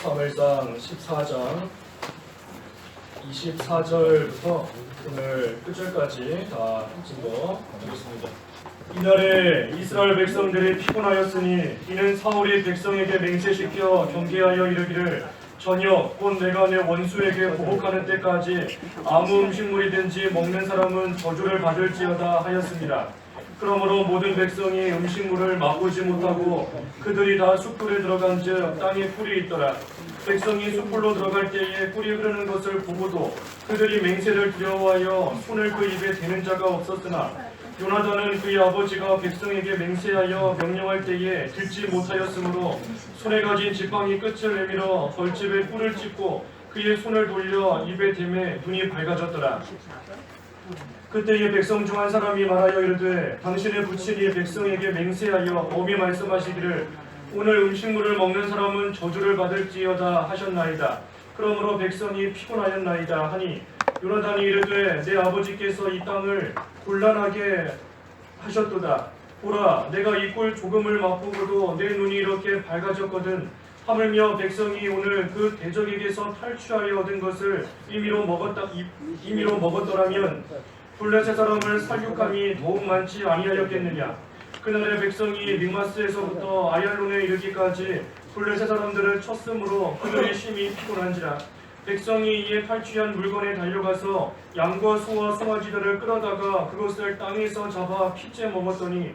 사무엘상 14장 24절부터 오늘 끝절까지 다 증거하겠습니다. 이날에 이스라엘 백성들이 피곤하였으니 이는 사울이 백성에게 맹세시켜 경계하여 이르기를 저녁 곧 내가 내 원수에게 보복하는 때까지 아무 음식물이든지 먹는 사람은 저주를 받을지어다 하였습니다. 그러므로 모든 백성이 음식물을 맛보지 못하고 그들이 다 숯불에 들어간즉 땅에 꿀이 있더라. 백성이 숯불로 들어갈 때에 꿀이 흐르는 것을 보고도 그들이 맹세를 두려워하여 손을 그 입에 대는 자가 없었으나 요나단은 그의 아버지가 백성에게 맹세하여 명령할 때에 듣지 못하였으므로 손에 가진 지팡이 끝을 내밀어 벌집에 꿀을 찢고 그의 손을 돌려 입에 대매 눈이 밝아졌더라. 그때에 백성 중 한 사람이 말하여 이르되 당신의 부친이 백성에게 맹세하여 엄히 말씀하시기를 오늘 음식물을 먹는 사람은 저주를 받을지어다 하셨나이다. 그러므로 백성이 피곤하였나이다 하니 요나단이 이르되 내 아버지께서 이 땅을 곤란하게 하셨도다. 보라 내가 이 꿀 조금을 맛보고도 내 눈이 이렇게 밝아졌거든. 하물며 백성이 오늘 그 대적에게서 탈취하여 얻은 것을 임의로 먹었더라면 블레셋 사람을 살육함이 더욱 많지 아니하였겠느냐. 그날의 백성이 믹마스에서부터 아얄론에 이르기까지 블레셋 사람들을 쳤으므로 그들이 심히 피곤한지라. 백성이 이에 탈취한 물건에 달려가서 양과 소와 송아지들을 끌어다가 그것을 땅에서 잡아 핏째 먹었더니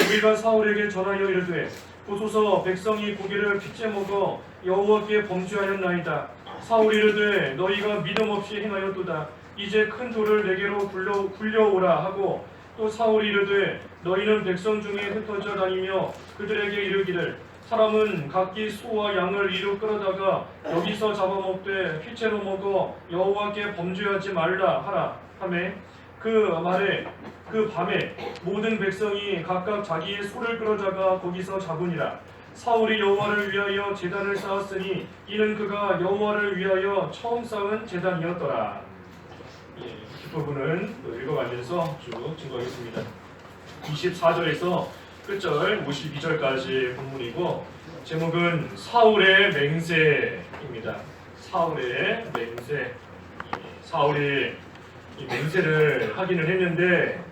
우리가 사울에게 전하여 이르되 보소서 백성이 고기를 핏째 먹어 여호와께 범죄하였나이다. 사울이 이르되 너희가 믿음 없이 행하였도다. 이제 큰 돌을 내게로 굴려오라 하고 또 사울이 이르되 너희는 백성 중에 흩어져 다니며 그들에게 이르기를 사람은 각기 소와 양을 이루 끌어다가 여기서 잡아먹되 휘채로 먹어 여호와께 범죄하지 말라 하라 하매 그 밤에 모든 백성이 각각 자기의 소를 끌어다가 거기서 잡으니라. 사울이 여호와를 위하여 제단을 쌓았으니 이는 그가 여호와를 위하여 처음 쌓은 제단이었더라. 이 부분은 읽어가면서 쭉 증거하겠습니다. 24절에서 끝절 52절까지 본문이고 제목은 사울의 맹세입니다. 사울의 맹세. 사울이 이 맹세를 하기는 했는데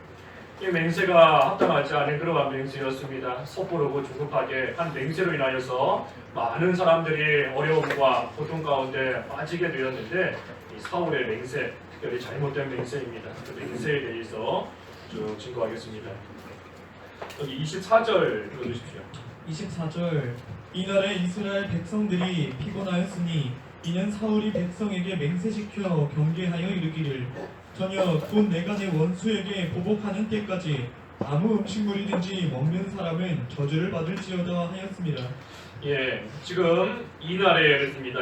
이 맹세가 합당하지 않은 그러한 맹세였습니다. 섣부르고 조급하게 한 맹세로 인하여서 많은 사람들이 어려움과 고통 가운데 빠지게 되었는데 이 사울의 맹세, 특별히 잘못된 맹세입니다. 그 맹세에 대해서 쭉 증거하겠습니다. 여기 24절 읽어주십시오. 24절 이날에 이스라엘 백성들이 피곤하였으니 이는 사울이 백성에게 맹세시켜 경계하여 이르기를 저녁 곧 내가 내 원수에게 보복하는 때까지 아무 음식물이든지 먹는 사람은 저주를 받을지어다 하였습니다. 예, 지금 이날에 그랬습니다.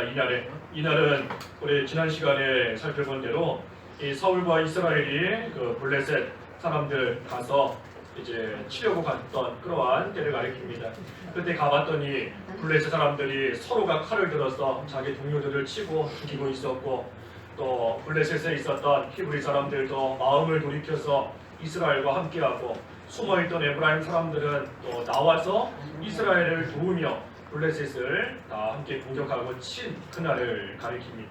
이날은 우리 지난 시간에 살펴본 대로 이 사울과 이스라엘이 그 블레셋 사람들 가서 이제 치려고 갔던 그러한 때를 가리킵니다. 그때 가봤더니 블레셋 사람들이 서로가 칼을 들어서 자기 동료들을 치고 죽이고 있었고 또 블레셋에 있었던 히브리 사람들도 마음을 돌이켜서 이스라엘과 함께하고 숨어있던 에브라임 사람들은 또 나와서 이스라엘을 도우며 블레셋을 다 함께 공격하고 친 그날을 가리킵니다.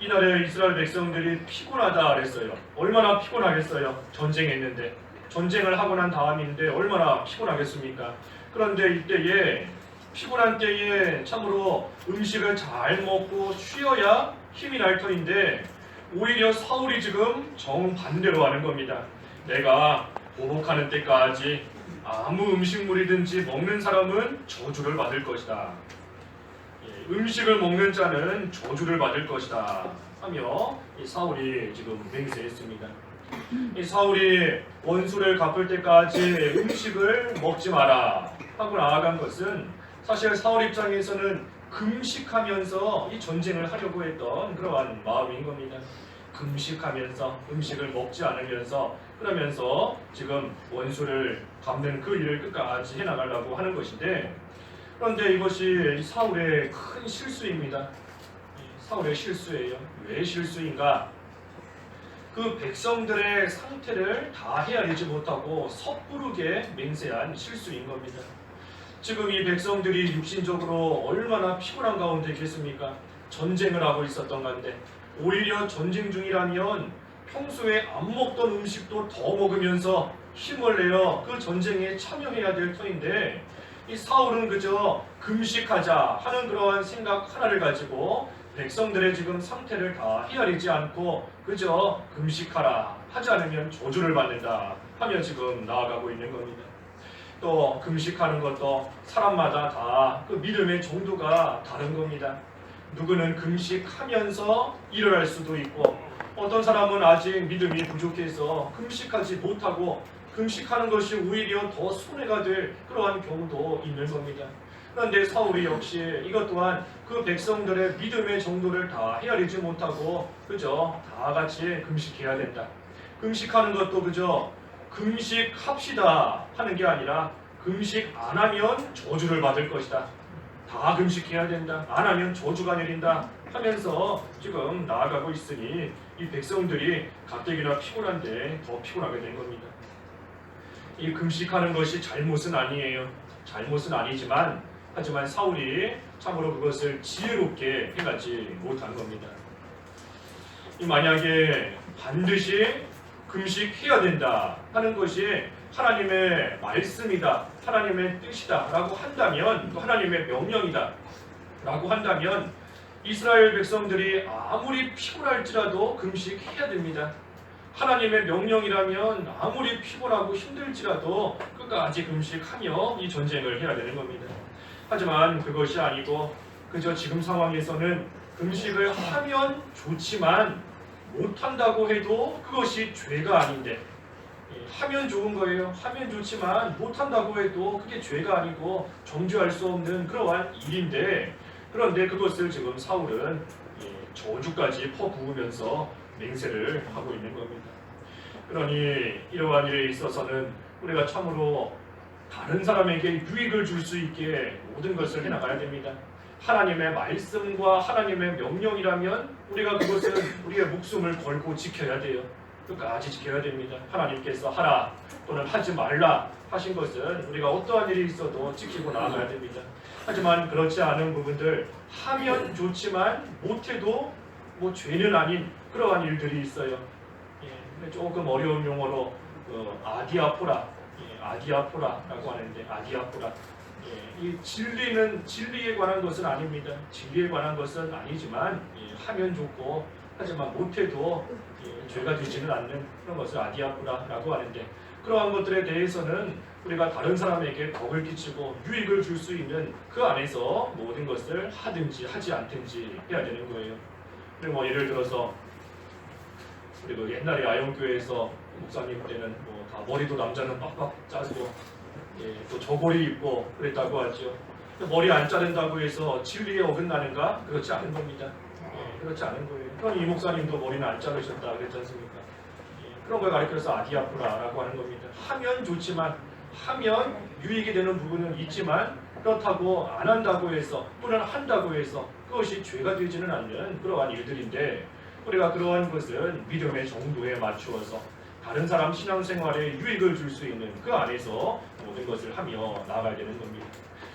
이날에 이스라엘 백성들이 피곤하다 그랬어요. 얼마나 피곤하겠어요. 전쟁했는데 전쟁을 하고 난 다음인데 얼마나 피곤하겠습니까? 그런데 이때에 피곤한 때에 참으로 음식을 잘 먹고 쉬어야 힘이 날 터인데 오히려 사울이 지금 정반대로 하는 겁니다. 내가 보복하는 때까지 아무 음식물이든지 먹는 사람은 저주를 받을 것이다. 음식을 먹는 자는 저주를 받을 것이다 하며 이 사울이 지금 맹세했습니다. 이 사울이 원수를 갚을 때까지 음식을 먹지 마라 하고 나아간 것은 사실 사울 입장에서는 금식하면서 이 전쟁을 하려고 했던 그러한 마음인 겁니다. 금식하면서 음식을 먹지 않으면서 그러면서 지금 원수를 갚는 그 일을 끝까지 해나가려고 하는 것인데 그런데 이것이 사울의 큰 실수입니다. 사울의 실수예요. 왜 실수인가? 그 백성들의 상태를 다 헤아리지 못하고 섣부르게 맹세한 실수인 겁니다. 지금 이 백성들이 육신적으로 얼마나 피곤한 가운데 있겠습니까? 전쟁을 하고 있었던 건데 오히려 전쟁 중이라면 평소에 안 먹던 음식도 더 먹으면서 힘을 내어 그 전쟁에 참여해야 될 터인데 이 사울은 그저 금식하자 하는 그러한 생각 하나를 가지고 백성들의 지금 상태를 다 헤아리지 않고 그저 금식하라 하지 않으면 저주를 받는다 하며 지금 나아가고 있는 겁니다. 또 금식하는 것도 사람마다 다 그 믿음의 정도가 다른 겁니다. 누구는 금식하면서 일을 할 수도 있고 어떤 사람은 아직 믿음이 부족해서 금식하지 못하고 금식하는 것이 오히려 더 손해가 될 그러한 경우도 있는 겁니다. 그런데 사울이 역시 이것 또한 그 백성들의 믿음의 정도를 다 헤아리지 못하고 그저 다 같이 금식해야 된다. 금식하는 것도 그저 금식합시다 하는 게 아니라 금식 안 하면 저주를 받을 것이다. 다 금식해야 된다. 안 하면 저주가 내린다 하면서 지금 나아가고 있으니 이 백성들이 가뜩이나 피곤한데 더 피곤하게 된 겁니다. 이 금식하는 것이 잘못은 아니에요. 잘못은 아니지만 하지만 사울이 참으로 그것을 지혜롭게 해가지 못한 겁니다. 이 만약에 반드시 금식해야 된다 하는 것이 하나님의 말씀이다, 하나님의 뜻이다 라고 한다면, 또 하나님의 명령이다 라고 한다면 이스라엘 백성들이 아무리 피곤할지라도 금식해야 됩니다. 하나님의 명령이라면 아무리 피곤하고 힘들지라도 끝까지 금식하며 이 전쟁을 해야 되는 겁니다. 하지만 그것이 아니고 그저 지금 상황에서는 금식을 하면 좋지만 못한다고 해도 그것이 죄가 아닌데 하면 좋은 거예요. 하면 좋지만 못한다고 해도 그게 죄가 아니고 정죄할 수 없는 그러한 일인데 그런데 그것을 지금 사울은 저주까지 퍼부으면서 맹세를 하고 있는 겁니다. 그러니 이러한 일에 있어서는 우리가 참으로 다른 사람에게 유익을 줄 수 있게 모든 것을 해나가야 됩니다. 하나님의 말씀과 하나님의 명령이라면 우리가 그것은 우리의 목숨을 걸고 지켜야 돼요. 끝까지 지켜야 됩니다. 하나님께서 하라 또는 하지 말라 하신 것은 우리가 어떠한 일이 있어도 지키고 나아가야 됩니다. 하지만 그렇지 않은 부분들 하면 좋지만 못해도 뭐 죄는 아닌 그러한 일들이 있어요. 조금 어려운 용어로 아디아포라, 아디아포라라고 하는데 아디아포라. 이 진리에 관한 것은 아닙니다. 진리에 관한 것은 아니지만 하면 좋고 하지만 못해도 죄가 되지는 않는 그런 것을 아디아포라라고 하는데 그러한 것들에 대해서는 우리가 다른 사람에게 덕을 끼치고 유익을 줄 수 있는 그 안에서 모든 것을 하든지 하지 않든지 해야 되는 거예요. 그리고 뭐 예를 들어서 그리고 옛날에 아영교회에서 목사님 때는 뭐 다 머리도 남자는 빡빡 자르고 또 저고리 입고 그랬다고 하죠. 머리 안 자른다고 해서 진리에 어긋나는가? 그렇지 않은 겁니다. 그렇지 않은 거예요. 그럼 이 목사님도 머리는 안 자르셨다 그랬지 않습니까? 그런 걸 가리켜서 아디아프라라고 하는 겁니다. 하면 좋지만 하면 유익이 되는 부분은 있지만 그렇다고 안 한다고 해서 또는 한다고 해서 그것이 죄가 되지는 않는 그러한 일들인데 우리가 그러한 것은 믿음의 정도에 맞추어서 다른 사람 신앙생활에 유익을 줄 수 있는 그 안에서 모든 것을 하며 나아가야 되는 겁니다.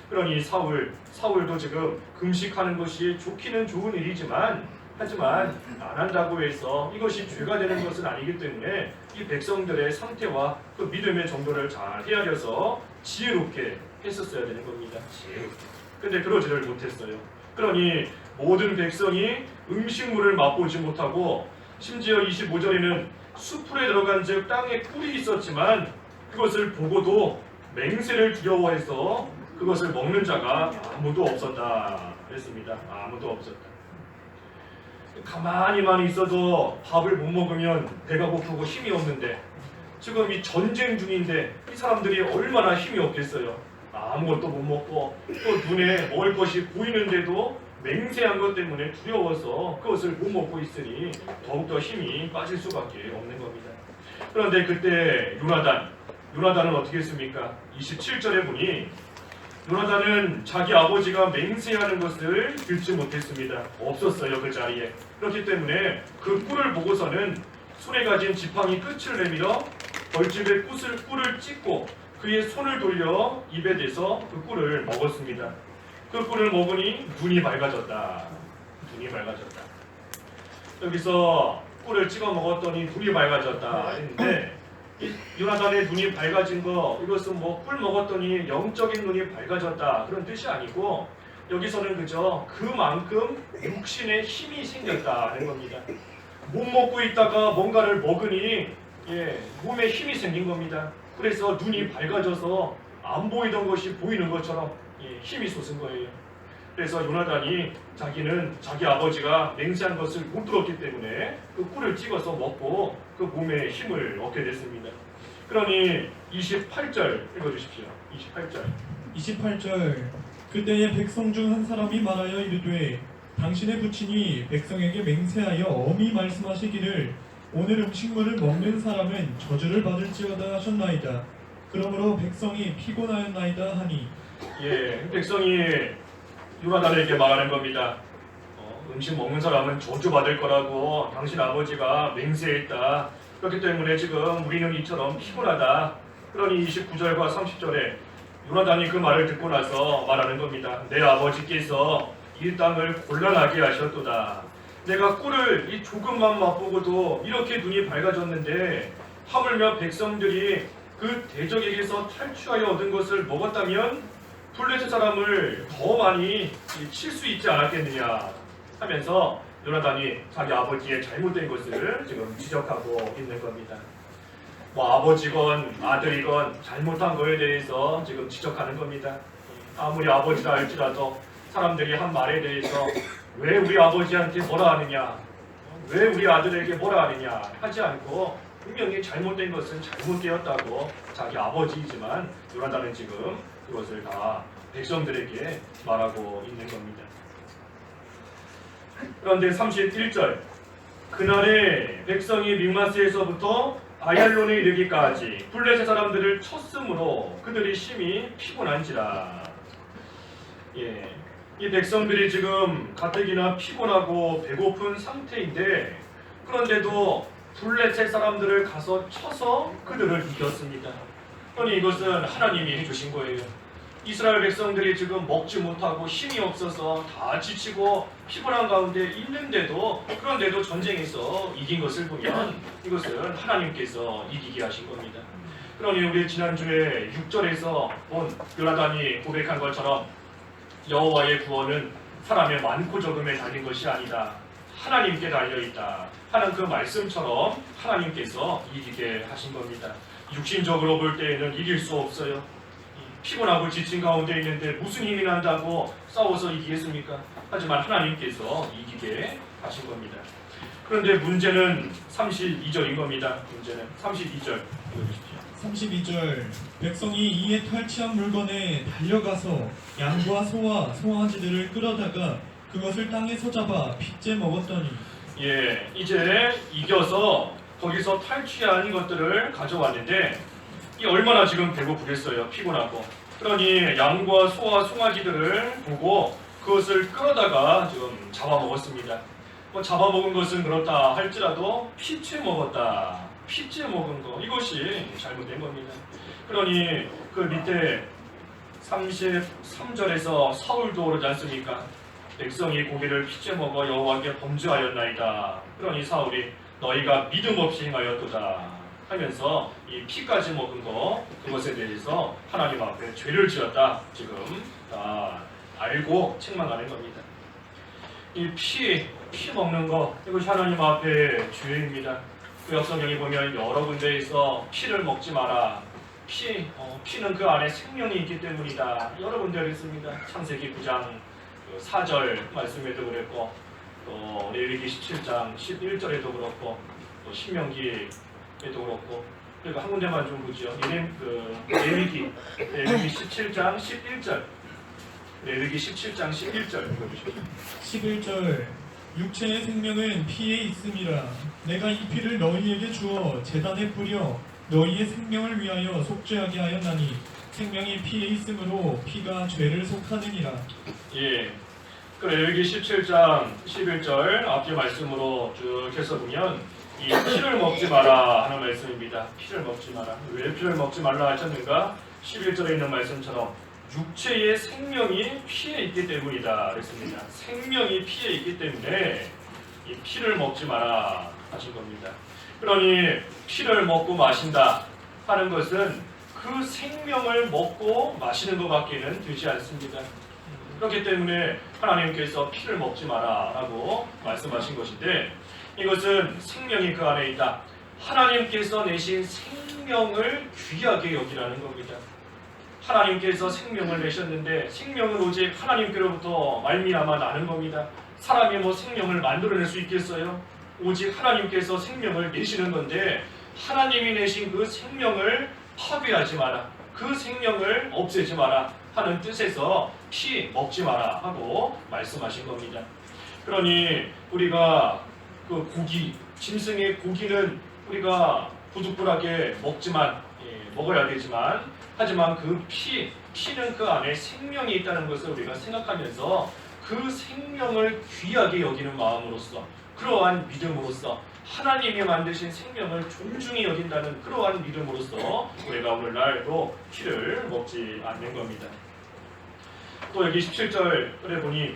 그러니 사울도 지금 금식하는 것이 좋기는 좋은 일이지만 하지만 안 한다고 해서 이것이 죄가 되는 것은 아니기 때문에 이 백성들의 상태와 그 믿음의 정도를 잘 헤아려서 지혜롭게 했었어야 되는 겁니다. 근데 그러지를 못했어요. 그러니 모든 백성이 음식물을 맛보지 못하고 심지어 25절에는 수풀에 들어간 즉 땅에 꿀이 있었지만 그것을 보고도 맹세를 두려워해서 그것을 먹는 자가 아무도 없었다 그랬습니다. 아무도 없었다. 가만히만 있어도 밥을 못 먹으면 배가 고프고 힘이 없는데 지금 이 전쟁 중인데 이 사람들이 얼마나 힘이 없겠어요. 아무것도 못 먹고 또 눈에 먹을 것이 보이는데도 맹세한 것 때문에 두려워서 그것을 못 먹고 있으니 더욱더 힘이 빠질 수밖에 없는 겁니다. 그런데 그때 요나단은 어떻게 했습니까? 27절에 보니 요나단은 자기 아버지가 맹세하는 것을 듣지 못했습니다. 없었어요, 그 자리에. 그렇기 때문에 그 꿀을 보고서는 손에 가진 지팡이 끝을 내밀어 벌집에 꿀을 찢고 그의 손을 돌려 입에 대서 그 꿀을 먹었습니다. 그 꿀을 먹으니 눈이 밝아졌다. 눈이 밝아졌다. 여기서 꿀을 찍어 먹었더니 눈이 밝아졌다 했는데 이 요나단의 눈이 밝아진 거 이것은 뭐 꿀 먹었더니 영적인 눈이 밝아졌다 그런 뜻이 아니고 여기서는 그저 그만큼 육신에 힘이 생겼다는 겁니다. 못 먹고 있다가 뭔가를 먹으니 몸에 힘이 생긴 겁니다. 그래서 눈이 밝아져서 안 보이던 것이 보이는 것처럼 힘이 솟은 거예요. 그래서 요나단이 자기는 자기 아버지가 맹세한 것을 못 들었기 때문에 그 꿀을 찍어서 먹고 그 몸에 힘을 얻게 됐습니다. 그러니 28절 읽어주십시오. 28절. 28절 그때에 백성 중 한 사람이 말하여 이르되 당신의 부친이 백성에게 맹세하여 엄히 말씀하시기를 오늘 음식물을 먹는 사람은 저주를 받을지어다 하셨나이다. 그러므로 백성이 피곤하였나이다 하니 백성이 요나단에게 말하는 겁니다. 음식 먹는 사람은 저주받을 거라고 당신 아버지가 맹세했다. 그렇기 때문에 지금 우리는 이처럼 피곤하다. 그러니 29절과 30절에 요나단이 그 말을 듣고 나서 말하는 겁니다. 내 아버지께서 이 땅을 곤란하게 하셨도다. 내가 꿀을 이 조금만 맛보고도 이렇게 눈이 밝아졌는데 하물며 백성들이 그 대적에게서 탈취하여 얻은 것을 먹었다면 블레셋 사람을 더 많이 칠 수 있지 않았겠느냐 하면서 요나단이 자기 아버지의 잘못된 것을 지금 지적하고 있는 겁니다. 뭐 아버지건 아들이건 잘못한 거에 대해서 지금 지적하는 겁니다. 아무리 아버지라 할지라도 사람들이 한 말에 대해서 왜 우리 아버지한테 뭐라 하느냐, 왜 우리 아들에게 뭐라 하느냐 하지 않고 분명히 잘못된 것은 잘못되었다고 자기 아버지이지만 요나단은 지금 그것을 다 백성들에게 말하고 있는 겁니다. 그런데 31절 그날에 백성이 믹마스에서부터 아얄론에 이르기까지 블레셋 사람들을 쳤으므로 그들이 심히 피곤한지라. 이 백성들이 지금 가뜩이나 피곤하고 배고픈 상태인데 그런데도 블레셋 사람들을 가서 쳐서 그들을 이겼습니다. 그러니 이것은 하나님이 해주신 거예요. 이스라엘 백성들이 지금 먹지 못하고 힘이 없어서 다 지치고 피곤한 가운데 있는데도 그런데도 전쟁에서 이긴 것을 보면 이것은 하나님께서 이기게 하신 겁니다. 그러니 우리 지난주에 6절에서 본 요나단이 고백한 것처럼 여호와의 구원은 사람의 많고 적음에 달린 것이 아니다. 하나님께 달려있다 하는 그 말씀처럼 하나님께서 이기게 하신 겁니다. 육신적으로 볼 때에는 이길 수 없어요. 피곤하고 지친 가운데 있는데 무슨 힘이 난다고 싸워서 이기겠습니까? 하지만 하나님께서 이기게 하신 겁니다. 그런데 문제는 32절인 겁니다. 문제는 32절 읽어주십시오. 32절 백성이 이에 탈취한 물건에 달려가서 양과 소와 송아지들을 끌어다가 그것을 땅에서 잡아 핏째 먹었더니 이제 이겨서 거기서 탈취한 것들을 가져왔는데 이 얼마나 지금 배고프겠어요. 피곤하고. 그러니 양과 소와 송아지들을 보고 그것을 끌어다가 지금 잡아먹었습니다. 잡아먹은 것은 그렇다 할지라도 핏째 먹었다. 핏째 먹은 거 이것이 잘못된 겁니다. 그러니 그 밑에 33절에서 사울도 그러지 않습니까? 백성이 고기를 핏째 먹어 여호와께 범죄하였나이다. 그러니 사울이 너희가 믿음 없이 행하였도다 하면서 이 피까지 먹은 거 그것에 대해서 하나님 앞에 죄를 지었다 지금 알고 책망하는 겁니다. 이 피 먹는 거 이것이 하나님 앞에 죄입니다. 구약성경에 보면 여러 군데에서 피를 먹지 마라. 피는 그 안에 생명이 있기 때문이다. 여러 군데 있습니다. 창세기 9장 4절 말씀에도 그랬고 또 레위기 17장 11절에도 그렇고 또 신명기에도 그렇고 그리고 한 군데만 좀 보죠. 레위기 17장 11절 레위기 17장 11절 읽어주십시오. 11절 육체의 생명은 피에 있음이라 내가 이 피를 너희에게 주어 제단에 뿌려 너희의 생명을 위하여 속죄하게 하였나니 생명이 피에 있으므로 피가 죄를 속하느니라. 그 레위기 17장 11절 앞뒤 말씀으로 쭉 해서 보면 이 피를 먹지 마라 하는 말씀입니다. 피를 먹지 마라. 왜 피를 먹지 말라 하셨는가? 11절에 있는 말씀처럼 육체의 생명이 피에 있기 때문이다 그랬습니다. 생명이 피에 있기 때문에 이 피를 먹지 마라 하신 겁니다. 그러니 피를 먹고 마신다 하는 것은 그 생명을 먹고 마시는 것밖에는 되지 않습니다. 그렇기 때문에 하나님께서 피를 먹지 마라 라고 말씀하신 것인데, 이것은 생명이 그 안에 있다, 하나님께서 내신 생명을 귀하게 여기라는 겁니다. 하나님께서 생명을 내셨는데 생명은 오직 하나님께로부터 말미암아 나는 겁니다. 사람이 뭐 생명을 만들어낼 수 있겠어요? 오직 하나님께서 생명을 내시는 건데, 하나님이 내신 그 생명을 파괴하지 마라, 그 생명을 없애지 마라 하는 뜻에서 피 먹지 마라 하고 말씀하신 겁니다. 그러니 우리가 그 고기, 짐승의 고기는 우리가 부득불하게 먹어야 되지만, 하지만 그 피는 그 안에 생명이 있다는 것을 우리가 생각하면서 그 생명을 귀하게 여기는 마음으로써, 그러한 믿음으로써, 하나님이 만드신 생명을 존중히 여긴다는 그러한 믿음으로써 우리가 오늘날도 피를 먹지 않는 겁니다. 또 여기 17절에 보니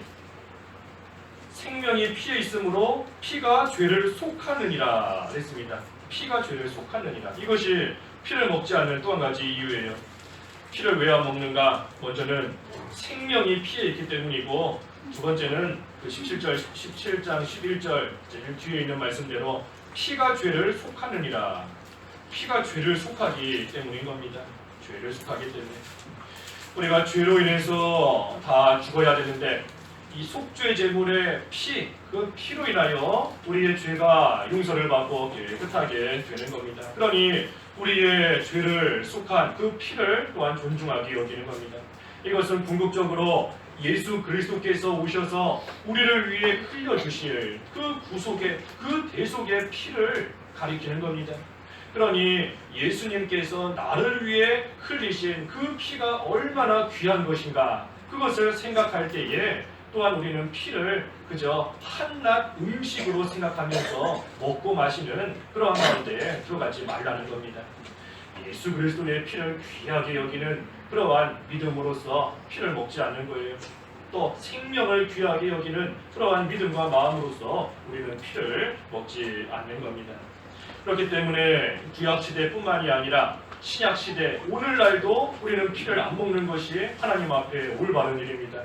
생명이 피에 있으므로 피가 죄를 속하느니라 했습니다. 피가 죄를 속하느니라. 이것이 피를 먹지 않는 또 한 가지 이유예요. 피를 왜 안 먹는가? 먼저는 생명이 피에 있기 때문이고, 두 번째는 그 17장 11절 뒤에 있는 말씀대로 피가 죄를 속하느니라. 피가 죄를 속하기 때문인 겁니다. 죄를 속하기 때문에. 우리가 죄로 인해서 다 죽어야 되는데, 이 속죄 제물의 피, 그 피로 인하여 우리의 죄가 용서를 받고 깨끗하게 되는 겁니다. 그러니 우리의 죄를 속한 그 피를 또한 존중하게 여기는 겁니다. 이것은 궁극적으로 예수 그리스도께서 오셔서 우리를 위해 흘려주실 그 구속의, 그 대속의 피를 가리키는 겁니다. 그러니 예수님께서 나를 위해 흘리신 그 피가 얼마나 귀한 것인가, 그것을 생각할 때에 또한 우리는 피를 그저 한낱 음식으로 생각하면서 먹고 마시는 그러한 가운데 들어가지 말라는 겁니다. 예수 그리스도의 피를 귀하게 여기는 그러한 믿음으로써 피를 먹지 않는 거예요. 또 생명을 귀하게 여기는 그러한 믿음과 마음으로써 우리는 피를 먹지 않는 겁니다. 그렇기 때문에 구약시대뿐만이 아니라 신약시대, 오늘날도 우리는 피를 안 먹는 것이 하나님 앞에 올바른 일입니다.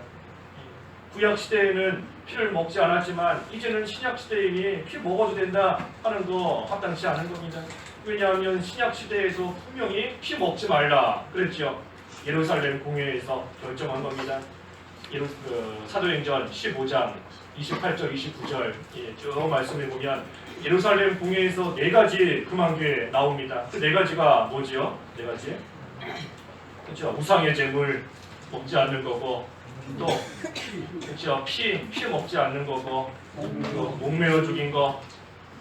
구약시대에는 피를 먹지 않았지만 이제는 신약시대이니 피 먹어도 된다 하는 거 합당치 않은 겁니다. 왜냐하면 신약시대에서 분명히 피 먹지 말라 그랬죠. 예루살렘 공회에서 결정한 겁니다. 사도행전 15장 28절 29절 쭉 말씀해 보면 예루살렘 공회에서 네 가지 금한 게 나옵니다. 그 네 가지가 뭐지요? 네 가지. 그렇죠. 우상의 제물 먹지 않는 거고, 또 그렇죠. 피 먹지 않는 거고, 또 목매어 죽인 거,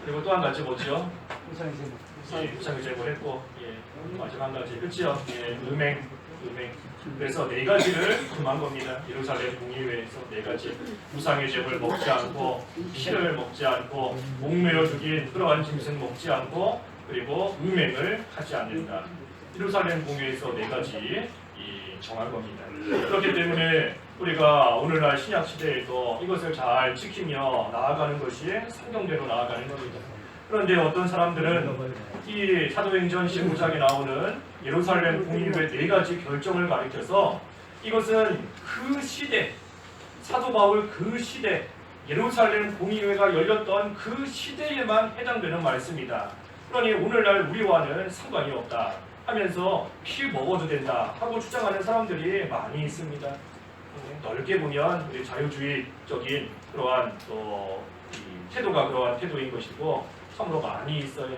그리고 또 한 가지 뭐죠? 우상의 제물 했고, 마지막 한 가지 그렇죠. 음행. 그래서 네 가지를 금한 겁니다. 예루살렘 공의회에서 네 가지. 우상의 제물 먹지 않고, 피를 먹지 않고, 목매어 죽인 그러한 짐승 먹지 않고, 그리고 음행을 하지 않는다. 예루살렘 공의회에서 네 가지 정한 겁니다. 그렇기 때문에 우리가 오늘날 신약 시대에도 이것을 잘 지키며 나아가는 것이 성경대로 나아가는 겁니다. 그런데 어떤 사람들은 이 사도행전 15장에 나오는 예루살렘 공의회 네 가지 결정을 가리켜서 이것은 그 시대, 사도 바울 그 시대, 예루살렘 공의회가 열렸던 그 시대에만 해당되는 말씀이다. 그러니 오늘날 우리와는 상관이 없다 하면서 피 먹어도 된다 하고 주장하는 사람들이 많이 있습니다. 넓게 보면 우리 자유주의적인 그러한 또 태도가 그러한 태도인 것이고 참으로 많이 있어요.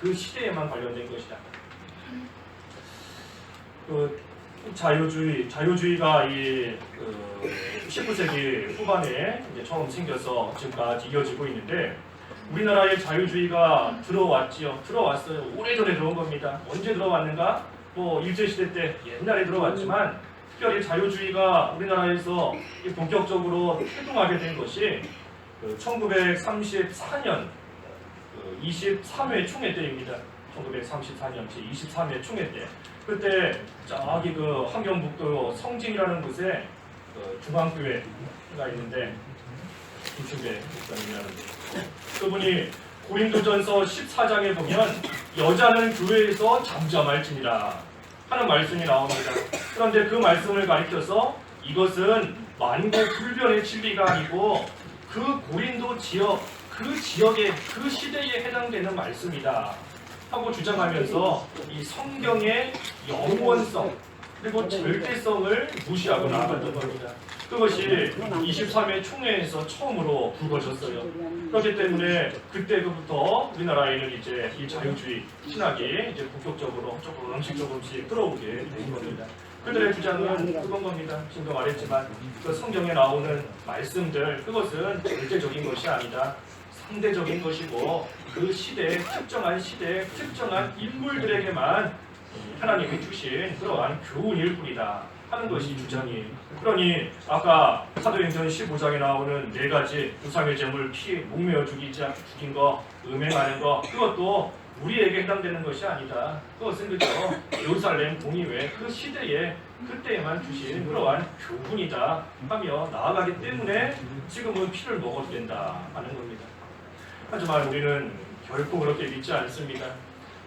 그 시대에만 관련된 것이다. 그 자유주의가 이 19세기 후반에 이제 처음 생겨서 지금까지 이어지고 있는데, 우리나라의 자유주의가 들어왔어요. 오래전에 들어온 겁니다. 언제 들어왔는가? 뭐 일제시대 때 옛날에 들어왔지만, 특별히 자유주의가 우리나라에서 본격적으로 태동하게 된 것이 1934년 23회 총회 때입니다. 1934년 제23회 총회 때 그때 저기 그 함경북도 성진이라는 곳에 그 중앙교회가 있는데 김충배 목사님이라는데 그분이 고린도전서 14장에 보면 여자는 교회에서 잠잠할지니라 하는 말씀이 나옵니다. 그런데 그 말씀을 가리켜서 이것은 만국 불변의 진리가 아니고 그 고린도 지역, 그 지역의 그 시대에 해당되는 말씀이다 하고 주장하면서 이 성경의 영원성 그리고 절대성을 무시하고 나아갔던 겁니다. 그것이 23회 총회에서 처음으로 불거졌어요. 그렇기 때문에 그때부터 우리나라에는 이제 이 자유주의 신학이 이제 본격적으로 조금씩 들어오게 된 겁니다. 그들의 주장은 그건 겁니다. 지금도 말했지만 그 성경에 나오는 말씀들 그것은 절대적인 것이 아니다. 상대적인 것이고 그 시대에 특정한 인물들에게만 하나님이 주신 그러한 교훈일 뿐이다 하는 것이 주장이에요. 그러니 아까 사도행전 15장에 나오는 네 가지 우상의 제물 피 목매어 죽인 거 음행하는 거 그것도 우리에게 해당되는 것이 아니다. 그것은 그저 예루살렘 공의회 그 시대에 그때에만 주신 그러한 교훈이다 하며 나아가기 때문에 지금은 피를 먹어도 된다 하는 겁니다. 하지만 우리는 결코 그렇게 믿지 않습니다.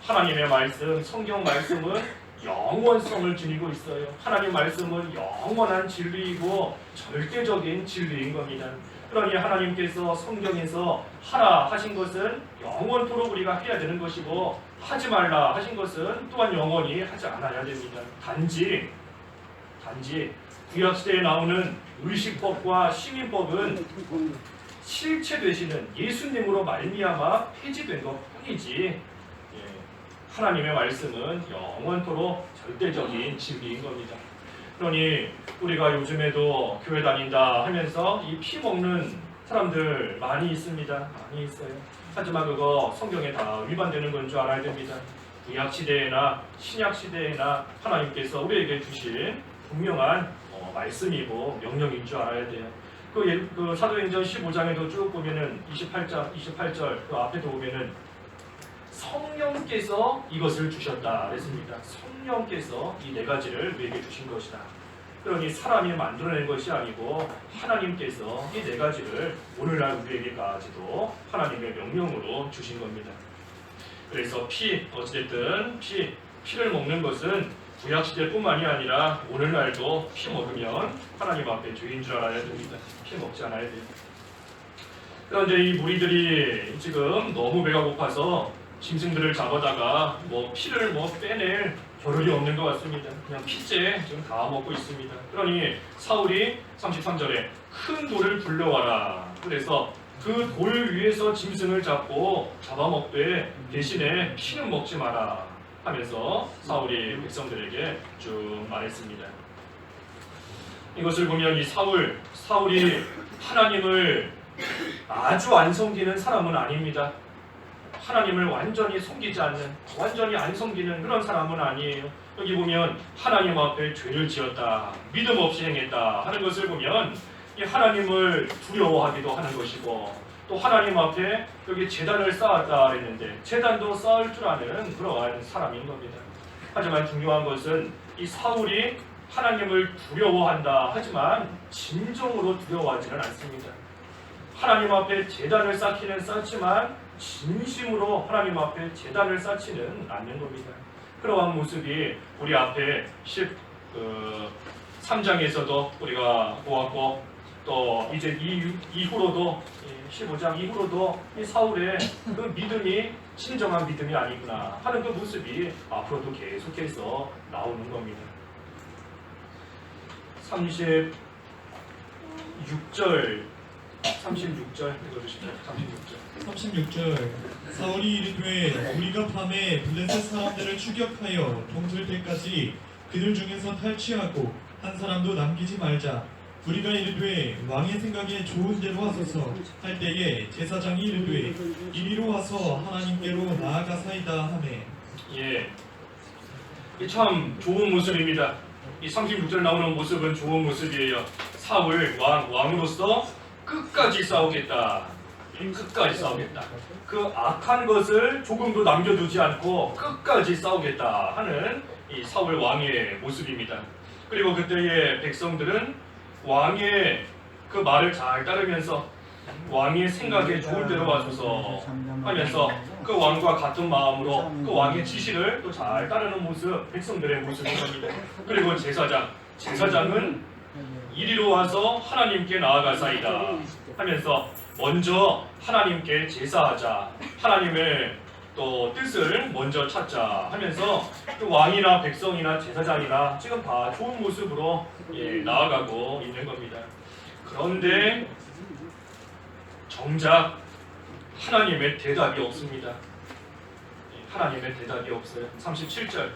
하나님의 말씀, 성경 말씀은 영원성을 지니고 있어요. 하나님 말씀은 영원한 진리이고 절대적인 진리인 겁니다. 그러니 하나님께서 성경에서 하라 하신 것은 영원토록 우리가 해야 되는 것이고 하지 말라 하신 것은 또한 영원히 하지 않아야 됩니다. 단지 구약시대에 나오는 의식법과 시민법은 실체 되시는 예수님으로 말미암아 폐지된 것뿐이지 하나님의 말씀은 영원토록 절대적인 진리인 겁니다. 그러니 우리가 요즘에도 교회 다닌다 하면서 이 피 먹는 사람들 많이 있습니다. 많이 있어요. 하지만 그거 성경에 다 위반되는 건 줄 알아야 됩니다. 구약 시대에나 신약 시대에나 하나님께서 우리에게 주신 분명한 말씀이고 명령인 줄 알아야 돼요. 그 사도행전 15장에도 쭉 보면은 28절 그 앞에도 보면은 성령께서 이것을 주셨다 그랬습니다. 성령께서 이 네 가지를 우리에게 주신 것이다. 그러니 사람이 만들어낸 것이 아니고 하나님께서 이 네 가지를 오늘날 우리에게까지도 하나님의 명령으로 주신 겁니다. 그래서 어찌됐든 피를 먹는 것은 구약시대뿐만이 아니라 오늘날도 피 먹으면 하나님 앞에 죄인 줄 알아야 됩니다. 피 먹지 않아야 돼요. 그런데 이 무리들이 지금 너무 배가 고파서 짐승들을 잡아다가 피를 빼낼 겨를이 없는 것 같습니다. 그냥 피째 지금 다 먹고 있습니다. 그러니 사울이 33절에 큰 돌을 불러와라. 그래서 그 돌 위에서 짐승을 잡아먹되 대신에 피는 먹지 마라 하면서 사울이 백성들에게 쭉 말했습니다. 이것을 보면 이 사울이 하나님을 아주 안 섬기는 사람은 아닙니다. 하나님을 완전히 섬기지 않는, 완전히 안 섬기는 그런 사람은 아니에요. 여기 보면 하나님 앞에 죄를 지었다, 믿음 없이 행했다 하는 것을 보면 이 하나님을 두려워하기도 하는 것이고 또 하나님 앞에 여기 제단을 쌓았다 했는데 제단도 쌓을 줄 아는 그러한 사람인 겁니다. 하지만 중요한 것은 이 사울이 하나님을 두려워한다 하지만 진정으로 두려워하지는 않습니다. 하나님 앞에 제단을 쌓기는 쌓지만 진심으로 하나님 앞에 제단을 쌓지는 않는 겁니다. 그러한 모습이 우리 앞에 13장에서도 우리가 보았고 또 이제 이후로도 15장 이후로도 이 사울의 그 믿음이 진정한 믿음이 아니구나 하는 그 모습이 앞으로도 계속해서 나오는 겁니다. 36절 읽어주시죠. 36절 사울이 이르되 우리가 밤에 블레셋 사람들을 추격하여 동틀 때까지 그들 중에서 탈취하고 한 사람도 남기지 말자. 우리가 이르되 왕의 생각에 좋은 대로 하소서 할 때에 제사장이 이르되 이리로 와서 하나님께로 나아가사이다 하매. 예, 참 좋은 모습입니다. 이 36절 나오는 모습은 좋은 모습이에요. 사울 왕으로서 끝까지 싸우겠다. 끝까지 싸우겠다. 그 악한 것을 조금도 남겨두지 않고 끝까지 싸우겠다 하는 이 사울 왕의 모습입니다. 그리고 그때의 백성들은 왕의 그 말을 잘 따르면서 왕의 생각에 좋을 대로 와줘서 하면서 그 왕과 같은 마음으로 그 왕의 지시를 또 잘 따르는 모습, 백성들의 모습인 겁니다. 그리고 제사장은 이리로 와서 하나님께 나아가사이다 하면서 먼저 하나님께 제사하자, 하나님의 또 뜻을 먼저 찾자 하면서 또 왕이나 백성이나 제사장이나 지금 다 좋은 모습으로 나아가고 있는 겁니다. 그런데 정작 하나님의 대답이 없습니다. 하나님의 대답이 없어요. 37절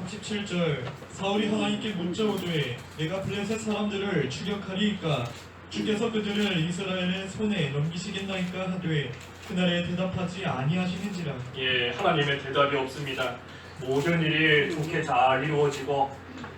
37절 사울이 하나님께 묻자오되 내가 블레셋 사람들을 추격하리이까 주께서 그들을 이스라엘의 손에 넘기시겠나이까 하되 그날에 대답하지 아니하시는지라. 하나님의 대답이 없습니다. 모든 일이 좋게 잘 이루어지고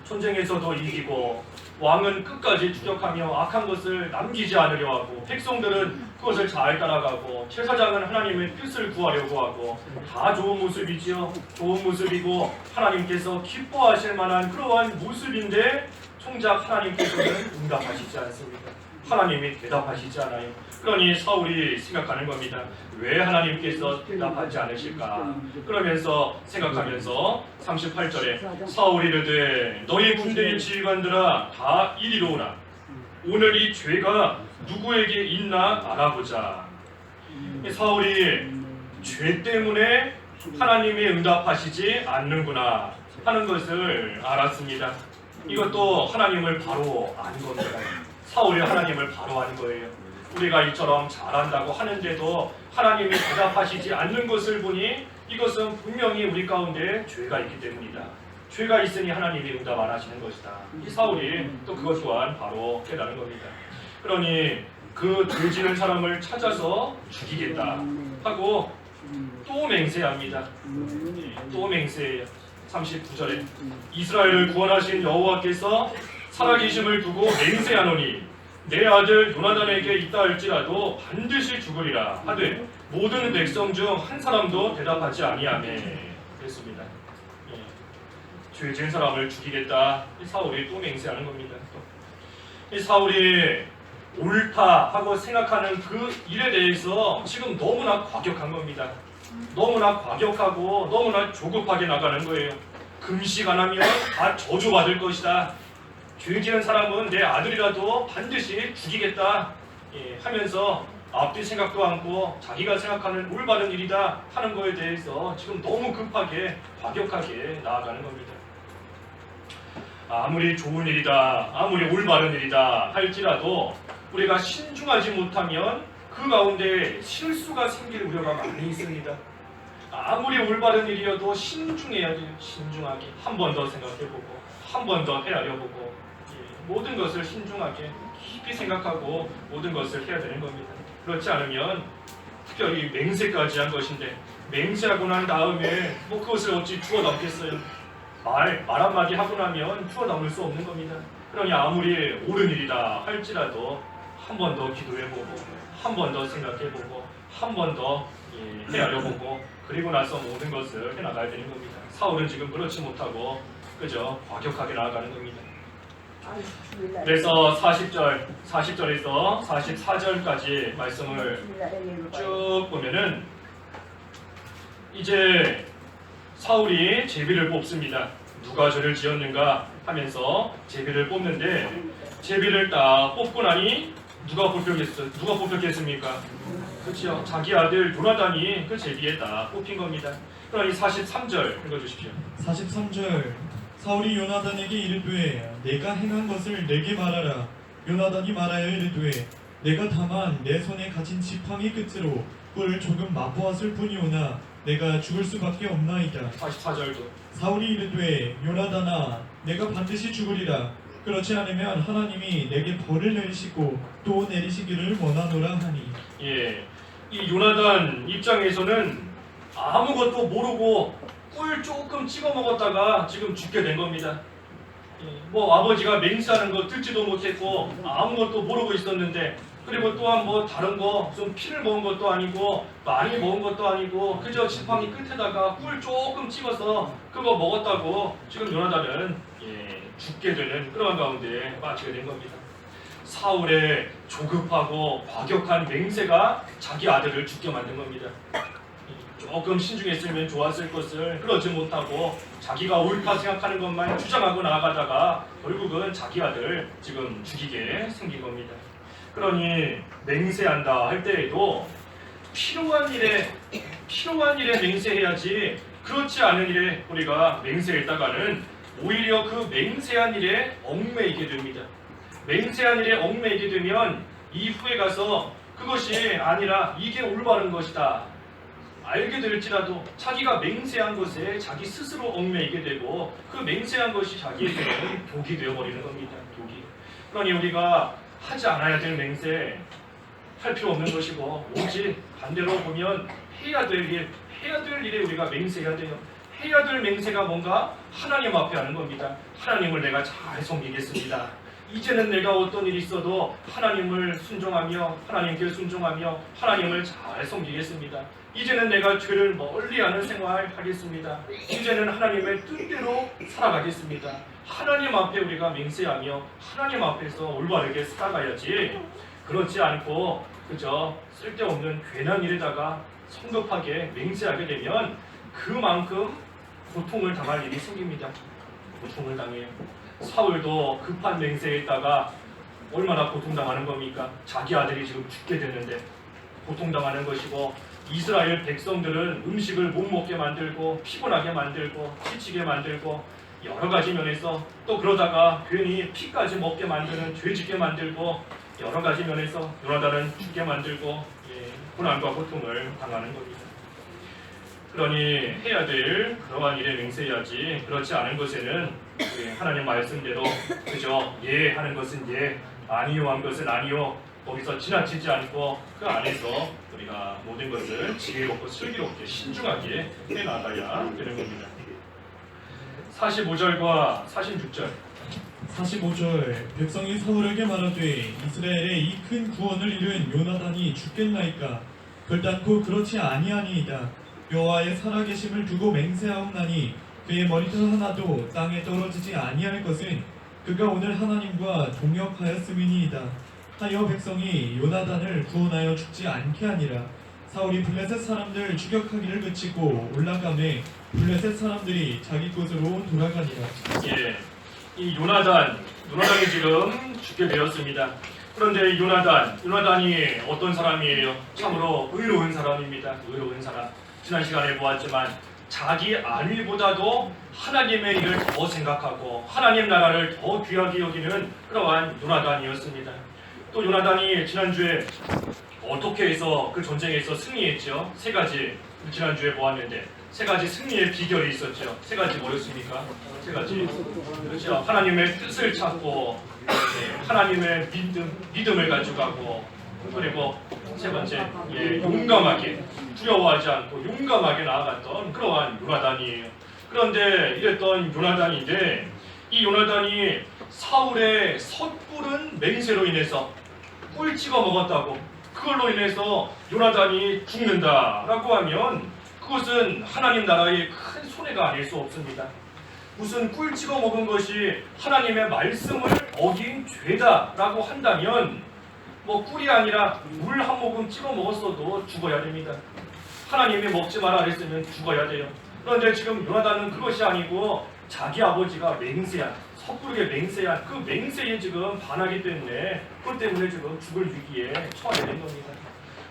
전쟁에서도 이기고 왕은 끝까지 추격하며 악한 것을 남기지 않으려 하고 백성들은 그것을 잘 따라가고 제사장은 하나님의 뜻을 구하려고 하고 다 좋은 모습이지요. 좋은 모습이고 하나님께서 기뻐하실 만한 그러한 모습인데 정작 하나님께서는 응답하시지 않습니다. 하나님이 대답하시지 않아요. 그러니 사울이 생각하는 겁니다. 왜 하나님께서 대답하지 않으실까? 그러면서 생각하면서 38절에 사울이 이르되 너희 군대의 지휘관들아 다 이리로 오라. 오늘 이 죄가 누구에게 있나 알아보자. 사울이 죄 때문에 하나님이 응답하시지 않는구나 하는 것을 알았습니다. 이것도 하나님을 바로 안 겁니다. 사울이 하나님을 바로 안 거예요. 우리가 이처럼 잘한다고 하는데도 하나님이 대답하시지 않는 것을 보니 이것은 분명히 우리 가운데 죄가 있기 때문이다. 죄가 있으니 하나님이 응답 안 하시는 것이다. 이 사울이 또 그것 또한 바로 깨달은 겁니다. 그러니 그 죄 지는 사람을 찾아서 죽이겠다 하고 또 맹세합니다. 또 맹세해요. 39절에 이스라엘을 구원하신 여호와께서 살아계심을 두고 맹세하노니 내 아들 요나단에게 있다 할지라도 반드시 죽으리라 하되 모든 백성 중 한 사람도 대답하지 아니하매 그랬습니다. 죄 지은 사람을 죽이겠다. 이 사울이 또 맹세하는 겁니다. 이 사울이 옳다 하고 생각하는 그 일에 대해서 지금 너무나 과격한 겁니다. 너무나 과격하고 너무나 조급하게 나가는 거예요. 금식 안 하면 다 저주받을 것이다. 죄 지은 사람은 내 아들이라도 반드시 죽이겠다 하면서 앞뒤 생각도 않고 자기가 생각하는 올바른 일이다 하는 거에 대해서 지금 너무 급하게 과격하게 나아가는 겁니다. 아무리 좋은 일이다, 아무리 올바른 일이다 할지라도 우리가 신중하지 못하면 그 가운데 실수가 생길 우려가 많이 있습니다. 아무리 올바른 일이어도 신중해야 돼요. 신중하게 한 번 더 생각해보고 한 번 더 헤아려보고 모든 것을 신중하게 깊이 생각하고 모든 것을 해야 되는 겁니다. 그렇지 않으면 특별히 맹세까지 한 것인데 맹세하고 난 다음에 그것을 어찌 주워 담겠어요. 말 한마디 하고 나면 주워 담을 수 없는 겁니다. 그러니 아무리 옳은 일이다 할지라도 한 번 더 기도해보고 한 번 더 생각해보고 한 번 더 헤아려보고 그리고 나서 모든 것을 해나가야 되는 겁니다. 사울은 지금 그렇지 못하고 그저 과격하게 나아가는 겁니다. 그래서 40절에서 44절까지 말씀을 쭉 보면은 이제 사울이 제비를 뽑습니다. 누가 저를 지었는가 하면서 제비를 뽑는데 제비를 딱 뽑고 나니 누가 뽑혔겠습니까? 그렇죠. 자기 아들 요나단이 그 제비에 딱 뽑힌 겁니다. 그러니 43절 읽어주십시오. 43절 사울이 요나단에게 이르되 내가 행한 것을 내게 말하라. 요나단이 말하여 이르되 내가 다만 내 손에 가진 지팡이 끝으로 꿀을 조금 맛보았을 뿐이오나 내가 죽을 수밖에 없나이다. 44절도 사울이 이르되 요나단아 내가 반드시 죽으리라. 그렇지 않으면 하나님이 내게 벌을 내리시고 또 내리시기를 원하노라 하니. 이 요나단 입장에서는 아무것도 모르고 꿀 조금 찍어 먹었다가 지금 죽게 된 겁니다. 아버지가 맹세하는 거 듣지도 못했고 아무것도 모르고 있었는데 그리고 또한 뭐 다른 거 좀 피를 먹은 것도 아니고 많이 먹은 것도 아니고 그저 지팡이 끝에다가 꿀 조금 찍어서 그거 먹었다고 지금 요나단은 죽게 되는 그런 가운데 빠지게 된 겁니다. 사울의 조급하고 과격한 맹세가 자기 아들을 죽게 만든 겁니다. 조금 신중했으면 좋았을 것을 그러지 못하고 자기가 옳다 생각하는 것만 주장하고 나아가다가 결국은 자기 아들 지금 죽이게 생긴 겁니다. 그러니 맹세한다 할 때에도 필요한 일에 맹세해야지, 그렇지 않은 일에 우리가 맹세했다가는 오히려 그 맹세한 일에 얽매이게 됩니다. 맹세한 일에 얽매이게 되면 이후에 가서 그것이 아니라 이게 올바른 것이다 알게 될지라도 자기가 맹세한 것에 자기 스스로 얽매이게 되고 그 맹세한 것이 자기에게는 독이 되어버리는 겁니다. 독이. 그러니 우리가 하지 않아야 될 맹세 할 필요 없는 것이고, 오직 반대로 보면 해야 될 일에 우리가 맹세해야 돼요. 해야 될 맹세가 뭔가 하나님 앞에 하는 겁니다. 하나님을 내가 잘 섬기겠습니다. 이제는 내가 어떤 일이 있어도 하나님을 순종하며 하나님께 순종하며 하나님을 잘 섬기겠습니다. 이제는 내가 죄를 멀리하는 생활 하겠습니다. 이제는 하나님의 뜻대로 살아가겠습니다. 하나님 앞에 우리가 맹세하며 하나님 앞에서 올바르게 살아가야지, 그렇지 않고 그저 쓸데없는 괜한 일에다가 성급하게 맹세하게 되면 그만큼 고통을 당할 일이 생깁니다. 고통을 당해요. 사울도 급한 맹세에다가 얼마나 고통당하는 겁니까? 자기 아들이 지금 죽게 되는데 고통당하는 것이고, 이스라엘 백성들은 음식을 못 먹게 만들고 피곤하게 만들고 지치게 만들고 여러 가지 면에서, 또 그러다가 괜히 피까지 먹게 만드는, 죄짓게 만들고 여러 가지 면에서 요나단은 죽게 만들고 고난과 고통을 당하는 겁니다. 그러니 해야 될 그러한 일에 맹세해야지, 그렇지 않은 것에는 하나님 말씀대로 그저 예 하는 것은 예, 아니요 한 것은 아니요, 거기서 지나치지 않고 그 안에서 우리가 모든 것을 지혜롭고 슬기롭게 신중하게 해나가야 되는 겁니다. 45절과 46절. 45절 백성이 사울에게 말하되 이스라엘의 이 큰 구원을 이룬 요나단이 죽겠나이까? 결단코 그렇지 아니하니이다. 여호와의 살아계심을 두고 맹세하옵나니 그의 머리털 하나도 땅에 떨어지지 아니할 것은 그가 오늘 하나님과 동역하였음이니이다. 하여 백성이 요나단을 구원하여 죽지 않게 하니라. 사울이 블레셋 사람들 추격하기를 그치고 올라가매 블레셋 사람들이 자기 곳으로 돌아가니라. 이 요나단이 지금 죽게 되었습니다. 그런데 요나단이 어떤 사람이에요? 참으로 의로운 사람입니다. 의로운 사람. 지난 시간에 보았지만 자기 안위보다도 하나님의 일을 더 생각하고 하나님 나라를 더 귀하게 여기는 그러한 요나단이었습니다. 또 요나단이 지난주에 어떻게 해서 그 전쟁에서 승리했죠? 세 가지 지난주에 보았는데 세 가지 승리의 비결이 있었죠. 세 가지 뭐였습니까? 세 가지. 그렇죠. 하나님의 뜻을 찾고 하나님의 믿음을 가져가고, 그리고 세 번째 용감하게, 두려워하지 않고 용감하게 나아갔던 그러한 요나단이에요. 그런데 이랬던 요나단인데 이 요나단이 사울의 섣부른 맹세로 인해서 꿀 찍어 먹었다고, 그걸로 인해서 요나단이 죽는다라고 하면 그것은 하나님 나라의 큰 손해가 아닐 수 없습니다. 무슨 꿀 찍어 먹은 것이 하나님의 말씀을 어긴 죄다라고 한다면 뭐 꿀이 아니라 물 한 모금 찍어 먹었어도 죽어야 됩니다. 하나님이 먹지 마라 했으면 죽어야 돼요. 그런데 지금 요나단은 그것이 아니고 자기 아버지가 섣부르게 맹세한 그 맹세에 지금 반하기 때문에, 그것 때문에 지금 죽을 위기에 처하게 된 겁니다.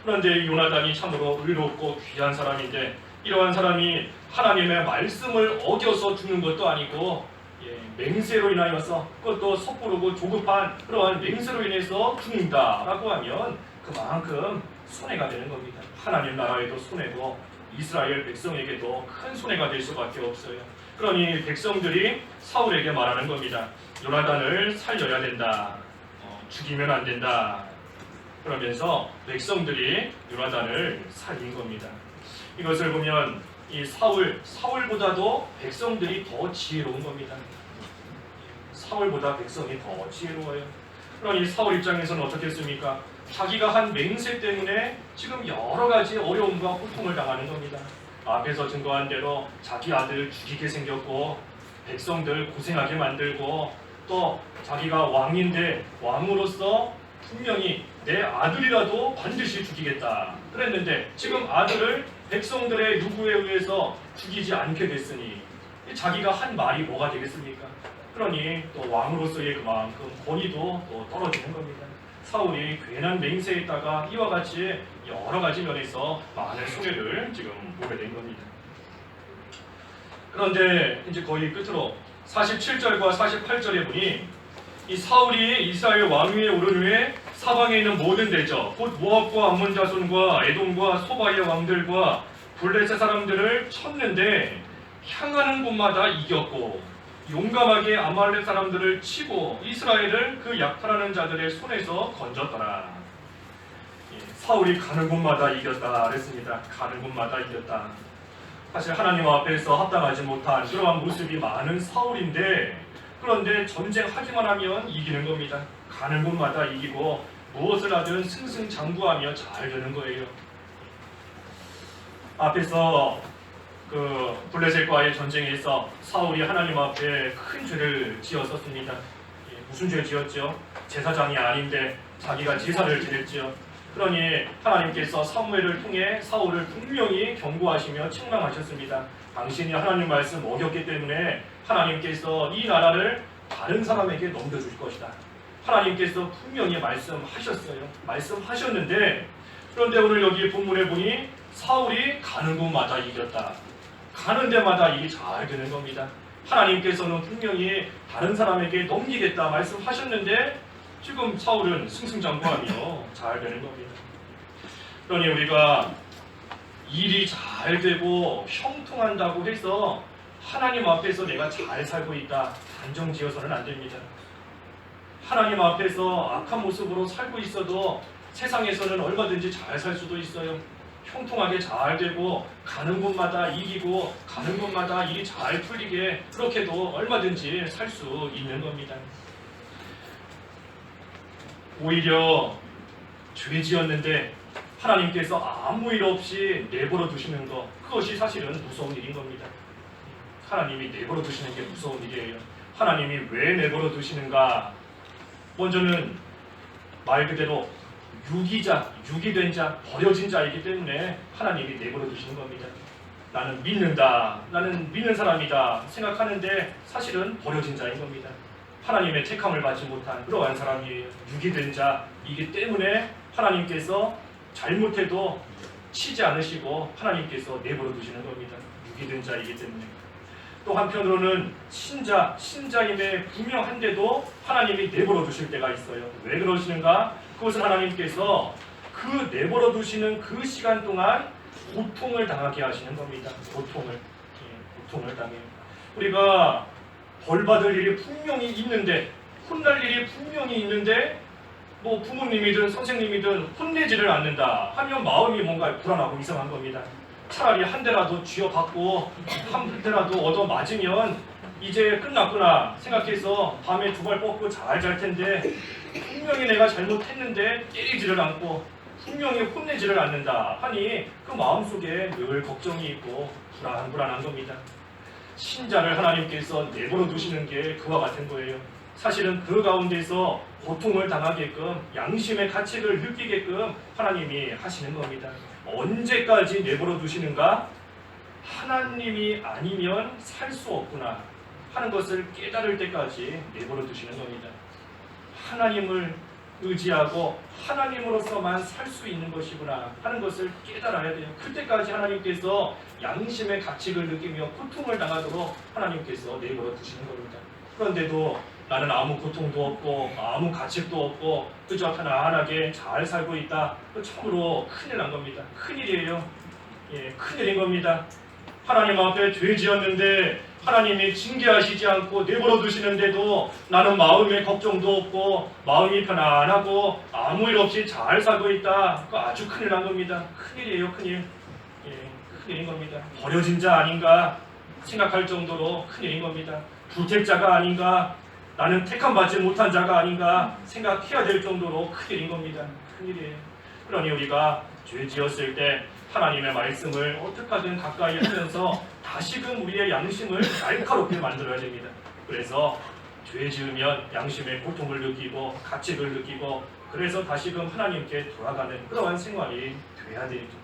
그런데 이 요나단이 참으로 의롭고 귀한 사람인데, 이러한 사람이 하나님의 말씀을 어겨서 죽는 것도 아니고 맹세로 인하여서, 그것도 섣부르고 조급한 그러한 맹세로 인해서 죽는다라고 하면 그만큼 손해가 되는 겁니다. 하나님 나라에도 손해고 이스라엘 백성에게도 큰 손해가 될 수밖에 없어요. 그러니 백성들이 사울에게 말하는 겁니다. 요나단을 살려야 된다. 죽이면 안 된다. 그러면서 백성들이 요나단을 살린 겁니다. 이것을 보면 이 사울보다도 백성들이 더 지혜로운 겁니다. 사울보다 백성이 더 지혜로워요. 그러니 사울 입장에서는 어떻겠습니까? 자기가 한 맹세 때문에 지금 여러 가지 어려움과 고통을 당하는 겁니다. 앞에서 증거한 대로 자기 아들을 죽이게 생겼고 백성들 고생하게 만들고 또 자기가 왕인데 왕으로서 분명히 내 아들이라도 반드시 죽이겠다 그랬는데 지금 아들을 백성들의 요구에 의해서 죽이지 않게 됐으니 자기가 한 말이 뭐가 되겠습니까? 그러니 또 왕으로서의 그만큼 권위도 또 떨어지는 겁니다. 사울이 괜한 맹세에다가 이와 같이 여러 가지 면에서 많은 손해를 지금 보게 된 겁니다. 그런데 이제 거의 끝으로 47절과 48절에 보니 이 사울이 이스라엘 왕위에 오른 후에 사방에 있는 모든 대적 곧 모압과 암몬 자손과 에돔과 소바의 왕들과 블레셋 사람들을 쳤는데 향하는 곳마다 이겼고 용감하게 아말렉 사람들을 치고 이스라엘을 그 약탈하는 자들의 손에서 건졌더라. 사울이 가는 곳마다 이겼다 그랬습니다. 가는 곳마다 이겼다. 사실 하나님 앞에서 합당하지 못한 그러한 모습이 많은 사울인데 그런데 전쟁하기만 하면 이기는 겁니다. 가는 곳마다 이기고 무엇을 하든 승승장구하며 잘 되는 거예요. 앞에서 그 블레셋과의 전쟁에서 사울이 하나님 앞에 큰 죄를 지었었습니다. 무슨 죄 지었죠? 제사장이 아닌데 자기가 제사를 지냈죠. 그러니 하나님께서 사무엘을 통해 사울을 분명히 경고하시며 책망하셨습니다. 당신이 하나님 말씀 어겼기 때문에 하나님께서 이 나라를 다른 사람에게 넘겨줄 것이다. 하나님께서 분명히 말씀하셨어요. 말씀하셨는데 그런데 오늘 여기 본문에 보니 사울이 가는 곳마다 이겼다. 가는 데마다 일이 잘 되는 겁니다. 하나님께서는 분명히 다른 사람에게 넘기겠다 말씀하셨는데 지금 사울은 승승장구하며 잘 되는 겁니다. 그러니 우리가 일이 잘 되고 형통한다고 해서 하나님 앞에서 내가 잘 살고 있다 단정지어서는 안 됩니다. 하나님 앞에서 악한 모습으로 살고 있어도 세상에서는 얼마든지 잘 살 수도 있어요. 형통하게 잘 되고 가는 곳마다 이기고 가는 곳마다 일이 잘 풀리게 그렇게도 얼마든지 살 수 있는 겁니다. 오히려 죄 지었는데 하나님께서 아무 일 없이 내버려 두시는 것 그것이 사실은 무서운 일인 겁니다. 하나님이 내버려 두시는 게 무서운 일이에요. 하나님이 왜 내버려 두시는가? 먼저는 말 그대로 유기된 자, 버려진 자이기 때문에 하나님이 내버려 두시는 겁니다. 나는 믿는다, 나는 믿는 사람이다 생각하는데 사실은 버려진 자인 겁니다. 하나님의 택함을 받지 못한 그러한 사람이에요. 유기된 자이기 때문에 하나님께서 잘못해도 치지 않으시고 하나님께서 내버려 두시는 겁니다. 유기된 자이기 때문에. 또 한편으로는 신자임에 분명한데도 하나님이 내버려 두실 때가 있어요. 왜 그러시는가? 그것은 하나님께서 그 내버려 두시는 그 시간 동안 고통을 당하게 하시는 겁니다. 고통을 당해요. 우리가 벌받을 일이 분명히 있는데 혼날 일이 분명히 있는데 뭐 부모님이든 선생님이든 혼내지를 않는다 하면 마음이 뭔가 불안하고 이상한 겁니다. 차라리 한 대라도 쥐어받고 한 대라도 얻어맞으면 이제 끝났구나 생각해서 밤에 두 발 뻗고 잘 잘 텐데 분명히 내가 잘못했는데 때리지를 않고 분명히 혼내지를 않는다 하니 그 마음속에 늘 걱정이 있고 불안한 겁니다. 신자를 하나님께서 내버려 두시는 게 그와 같은 거예요. 사실은 그 가운데서 고통을 당하게끔 양심의 가책을 느끼게끔 하나님이 하시는 겁니다. 언제까지 내버려 두시는가? 하나님이 아니면 살 수 없구나 하는 것을 깨달을 때까지 내버려 두시는 겁니다. 하나님을 의지하고 하나님으로서만 살 수 있는 것이구나 하는 것을 깨달아야 돼요. 그때까지 하나님께서 양심의 가책을 느끼며 고통을 당하도록 하나님께서 내버려 두시는 겁니다. 그런데도 나는 아무 고통도 없고 아무 가책도 없고 그저 편안하게 잘 살고 있다. 참으로 큰일 난 겁니다. 큰일이에요. 큰일인 겁니다. 하나님 앞에 죄 지었는데 하나님이 징계하시지 않고 내버려 두시는데도 나는 마음에 걱정도 없고 마음이 편안하고 아무 일 없이 잘 살고 있다. 그거 아주 큰일 난 겁니다. 큰일이에요. 큰일. 큰일인 겁니다. 버려진 자 아닌가 생각할 정도로 큰일인 겁니다. 부택자가 아닌가 나는 택함받지 못한 자가 아닌가 생각해야 될 정도로 큰일인 겁니다. 큰일이에요. 그러니 우리가 죄 지었을 때 하나님의 말씀을 어떻게든 가까이 하면서 다시금 우리의 양심을 날카롭게 만들어야 됩니다. 그래서 죄 지으면 양심의 고통을 느끼고 가책을 느끼고 그래서 다시금 하나님께 돌아가는 그러한 생활이 돼야 됩니다.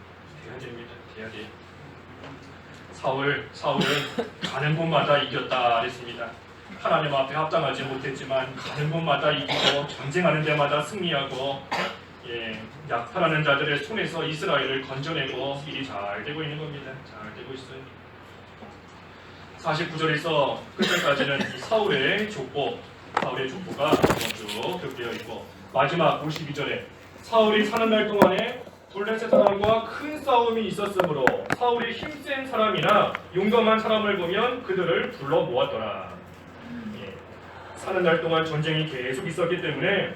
사울은 가는 곳마다 이겼다 그랬습니다. 하나님 앞에 합당하지 못했지만 가는 곳마다 이기고 전쟁하는 데마다 승리하고 약탈하는 자들의 손에서 이스라엘을 건져내고 일이 잘 되고 있는 겁니다. 잘 되고 있어요. 49절에서 끝까지는 사울의 족보가 쭉 기록되어 있고 마지막 52절에 사울이 사는 날 동안에 블레셋 사람과 큰 싸움이 있었으므로 사울이 힘센 사람이나 용감한 사람을 보면 그들을 불러 모았더라. 사는 날 동안 전쟁이 계속 있었기 때문에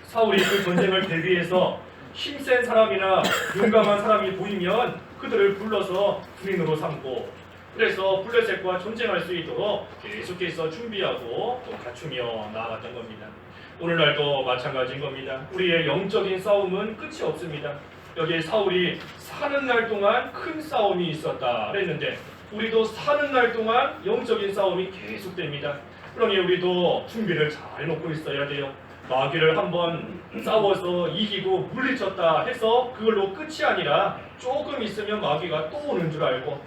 사울이 그 전쟁을 대비해서 힘센 사람이나 용감한 사람이 보이면 그들을 불러서 군인으로 삼고 그래서 블레셋과 전쟁할 수 있도록 계속해서 준비하고 또 갖추며 나아갔던 겁니다. 오늘날도 마찬가지인 겁니다. 우리의 영적인 싸움은 끝이 없습니다. 여기에 사울이 사는 날 동안 큰 싸움이 있었다 그랬는데 우리도 사는 날 동안 영적인 싸움이 계속됩니다. 그러니 우리도 준비를 잘 놓고 있어야 돼요. 마귀를 한번 싸워서 이기고 물리쳤다 해서 그걸로 끝이 아니라 조금 있으면 마귀가 또 오는 줄 알고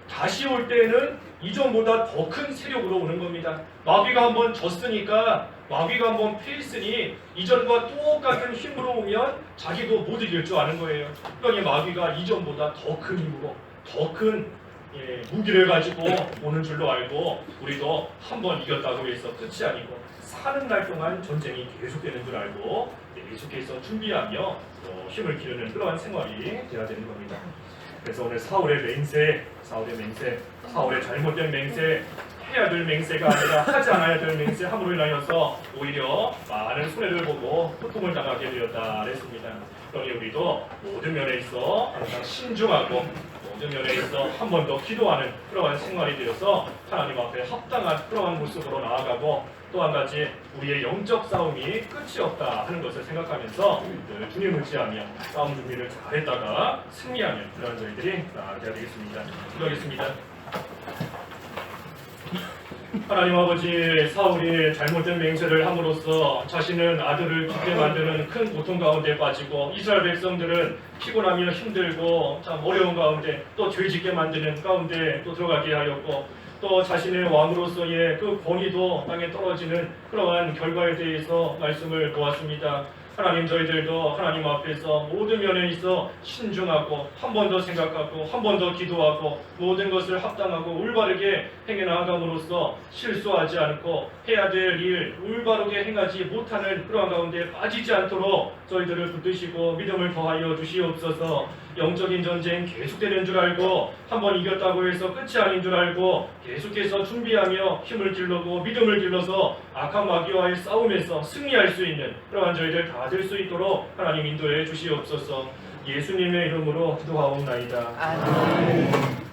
다시 올 때는 이전보다 더 큰 세력으로 오는 겁니다. 마귀가 한번 졌으니까 마귀가 한번 패했으니 이전과 똑같은 힘으로 오면 자기도 못 이길 줄 아는 거예요. 그러니 마귀가 이전보다 더 큰 힘으로 더 큰 무기를 가지고 오는 줄로 알고 우리도 한번 이겼다고 해서 끝이 아니고 사는 날 동안 전쟁이 계속되는 줄 알고 계속해서 준비하며 또 힘을 기르는 그러한 생활이 되어야 되는 겁니다. 그래서 오늘 사울의 맹세, 사울의 잘못된 맹세, 해야 될 맹세가 아니라 하지 않아야 될 맹세 함으로 인하여서 오히려 많은 손해를 보고 고통을 당하게 되었다 그랬습니다. 그러니 우리도 모든 면에 있어 항상 신중하고 모든 면에 있어 한 번 더 기도하는 그러한 생활이 되어서 하나님 앞에 합당한 그러한 모습으로 나아가고 또 한 가지 우리의 영적 싸움이 끝이 없다 하는 것을 생각하면서 늘 주님을 의지하며 싸움 준비를 잘했다가 승리하는 그런 저희들이 나아가야 되겠습니다. 기도하겠습니다. 하나님 아버지, 사울이 잘못된 맹세를 함으로써 자신은 아들을 죽게 만드는 큰 고통 가운데 빠지고 이스라엘 백성들은 피곤하며 힘들고 참 어려운 가운데 또 죄짓게 만드는 가운데 또 들어가게 하였고 또 자신의 왕으로서의 그 권위도 땅에 떨어지는 그러한 결과에 대해서 말씀을 보았습니다. 하나님, 저희들도 하나님 앞에서 모든 면에 있어 신중하고 한 번 더 생각하고 한 번 더 기도하고 모든 것을 합당하고 올바르게 행해 나아감으로써 실수하지 않고 해야 될 일 올바르게 행하지 못하는 그러한 가운데 빠지지 않도록 저희들을 붙드시고 믿음을 더하여 주시옵소서. 영적인 전쟁 계속되는 줄 알고 한번 이겼다고 해서 끝이 아닌 줄 알고 계속해서 준비하며 힘을 길러고 믿음을 길러서 악한 마귀와의 싸움에서 승리할 수 있는 그러한 저희들 다 될 수 있도록 하나님 인도해 주시옵소서. 예수님의 이름으로 기도하옵나이다. 아멘.